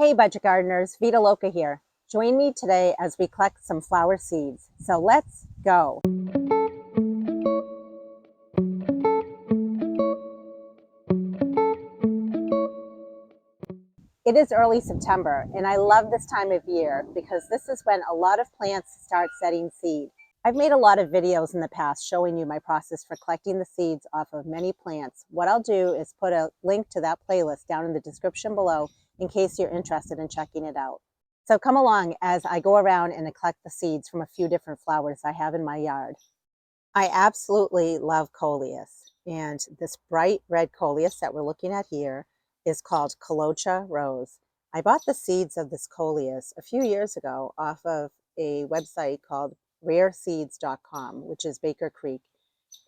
Hey budget gardeners, Vita Loca here. Join me today as we collect some flower seeds. So let's go. It is early September and I love this time of year because this is when a lot of plants start setting seed. I've made a lot of videos in the past showing you my process for collecting the seeds off of many plants. What I'll do is put a link to that playlist down in the description below in case you're interested in checking it out. So come along as I go around and collect the seeds from a few different flowers I have in my yard. I absolutely love coleus, and this bright red coleus that we're looking at here is called Colocha Rose. I bought the seeds of this coleus a few years ago off of a website called rareseeds.com, which is Baker Creek.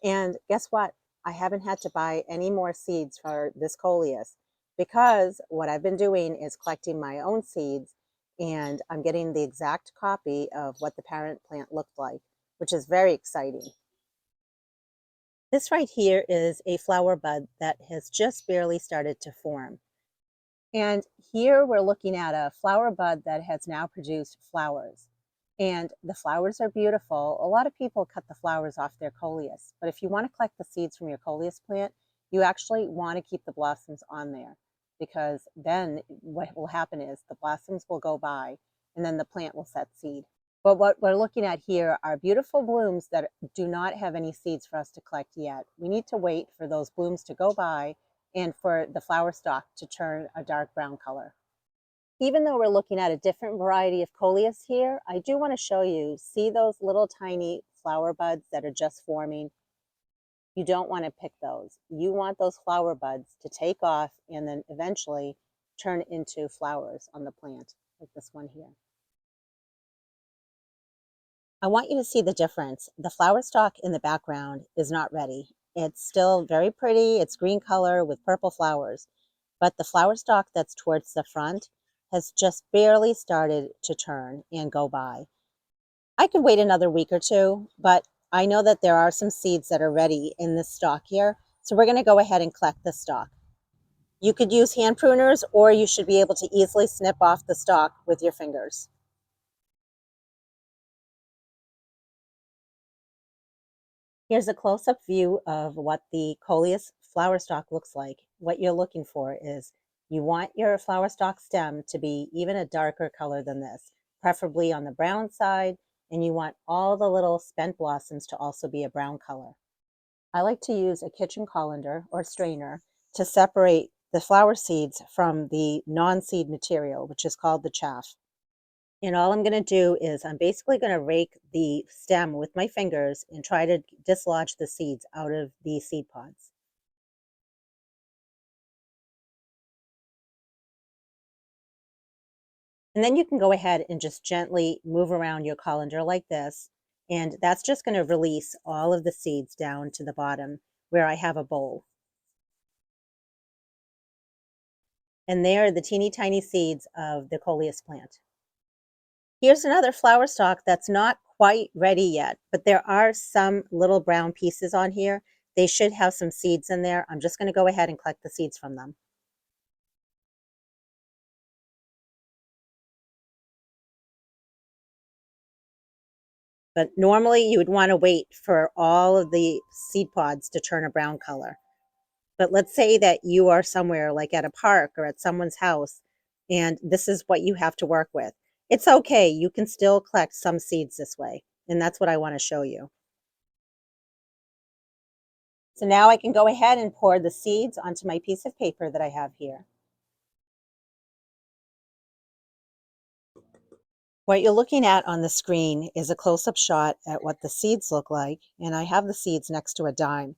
And guess what? I haven't had to buy any more seeds for this coleus because what I've been doing is collecting my own seeds, and I'm getting the exact copy of what the parent plant looked like, which is very exciting. This right here is a flower bud that has just barely started to form. And here we're looking at a flower bud that has now produced flowers. And the flowers are beautiful. A lot of people cut the flowers off their coleus, but if you want to collect the seeds from your coleus plant, you actually want to keep the blossoms on there, because then what will happen is the blossoms will go by and then the plant will set seed. But what we're looking at here are beautiful blooms that do not have any seeds for us to collect yet. We need to wait for those blooms to go by and for the flower stalk to turn a dark brown color. Even though we're looking at a different variety of coleus here, I do want to show you, see those little tiny flower buds that are just forming? You don't want to pick those. You want those flower buds to take off and then eventually turn into flowers on the plant, like this one here. I want you to see the difference. The flower stalk in the background is not ready. It's still very pretty. It's green color with purple flowers, but the flower stalk that's towards the front has just barely started to turn and go by. I could wait another week or two, but I know that there are some seeds that are ready in this stalk here, so we're going to go ahead and collect the stalk. You could use hand pruners, or you should be able to easily snip off the stalk with your fingers. Here's a close-up view of what the coleus flower stalk looks like. What you're looking for is you want your flower stalk stem to be even a darker color than this, preferably on the brown side, and you want all the little spent blossoms to also be a brown color. I like to use a kitchen colander or strainer to separate the flower seeds from the non-seed material, which is called the chaff. And all I'm going to do is I'm basically going to rake the stem with my fingers and try to dislodge the seeds out of the seed pods. And then you can go ahead and just gently move around your colander like this. And that's just going to release all of the seeds down to the bottom where I have a bowl. And there are the teeny tiny seeds of the coleus plant. Here's another flower stalk that's not quite ready yet, but there are some little brown pieces on here. They should have some seeds in there. I'm just going to go ahead and collect the seeds from them. But normally you would want to wait for all of the seed pods to turn a brown color. But let's say that you are somewhere like at a park or at someone's house, and this is what you have to work with. It's okay. You can still collect some seeds this way. And that's what I want to show you. So now I can go ahead and pour the seeds onto my piece of paper that I have here. What you're looking at on the screen is a close-up shot at what the seeds look like, and I have the seeds next to a dime,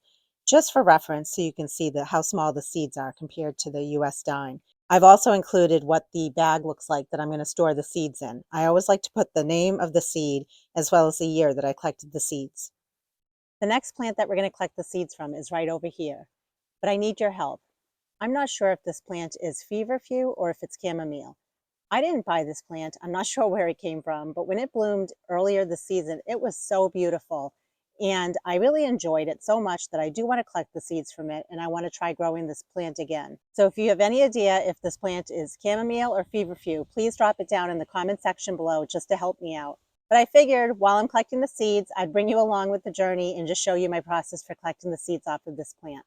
just for reference so you can see how small the seeds are compared to the US dime. I've also included what the bag looks like that I'm going to store the seeds in. I always like to put the name of the seed as well as the year that I collected the seeds. The next plant that we're going to collect the seeds from is right over here, but I need your help. I'm not sure if this plant is Feverfew or if it's Chamomile. I didn't buy this plant. I'm not sure where it came from, but when it bloomed earlier this season, it was so beautiful. And I really enjoyed it so much that I do want to collect the seeds from it, and I want to try growing this plant again. So if you have any idea if this plant is chamomile or feverfew, please drop it down in the comment section below just to help me out. But I figured while I'm collecting the seeds, I'd bring you along with the journey and just show you my process for collecting the seeds off of this plant.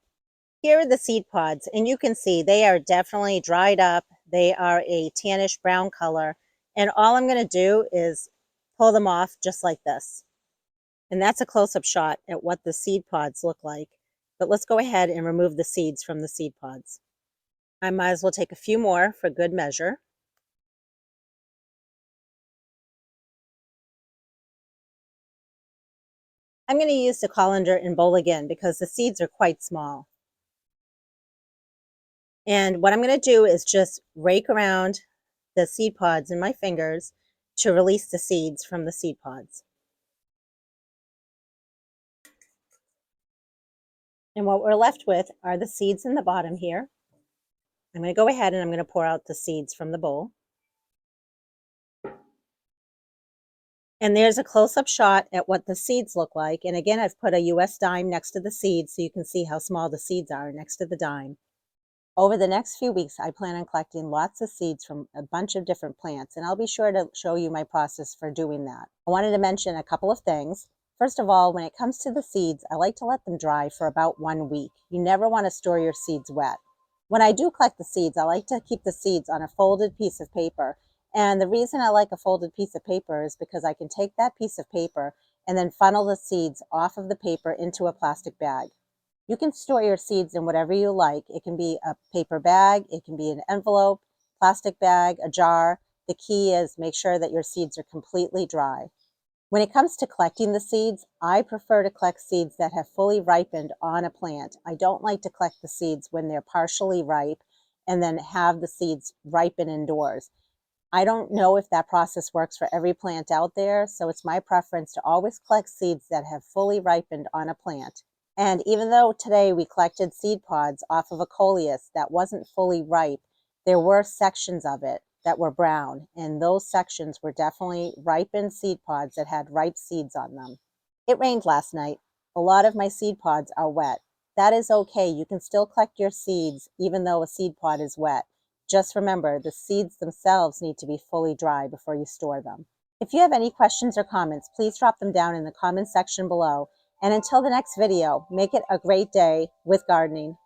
Here are the seed pods, and you can see they are definitely dried up. They are a tannish brown color, and all I'm going to do is pull them off just like this. And that's a close-up shot at what the seed pods look like. But let's go ahead and remove the seeds from the seed pods. I might as well take a few more for good measure. I'm going to use the colander and bowl again because the seeds are quite small. And what I'm going to do is just rake around the seed pods in my fingers to release the seeds from the seed pods. And what we're left with are the seeds in the bottom here. I'm going to go ahead and I'm going to pour out the seeds from the bowl. And there's a close-up shot at what the seeds look like. And again, I've put a US dime next to the seeds so you can see how small the seeds are next to the dime. Over the next few weeks, I plan on collecting lots of seeds from a bunch of different plants, and I'll be sure to show you my process for doing that. I wanted to mention a couple of things. First of all, when it comes to the seeds, I like to let them dry for about 1 week. You never want to store your seeds wet. When I do collect the seeds, I like to keep the seeds on a folded piece of paper. And the reason I like a folded piece of paper is because I can take that piece of paper and then funnel the seeds off of the paper into a plastic bag. You can store your seeds in whatever you like. It can be a paper bag, it can be an envelope, plastic bag, a jar. The key is make sure that your seeds are completely dry. When it comes to collecting the seeds, I prefer to collect seeds that have fully ripened on a plant. I don't like to collect the seeds when they're partially ripe and then have the seeds ripen indoors. I don't know if that process works for every plant out there, so it's my preference to always collect seeds that have fully ripened on a plant. And even though today we collected seed pods off of a coleus that wasn't fully ripe, there were sections of it that were brown, and those sections were definitely ripened seed pods that had ripe seeds on them. It rained last night. A lot of my seed pods are wet. That is okay. You can still collect your seeds even though a seed pod is wet. Just remember, the seeds themselves need to be fully dry before you store them. If you have any questions or comments, please drop them down in the comment section below. And until the next video, make it a great day with gardening.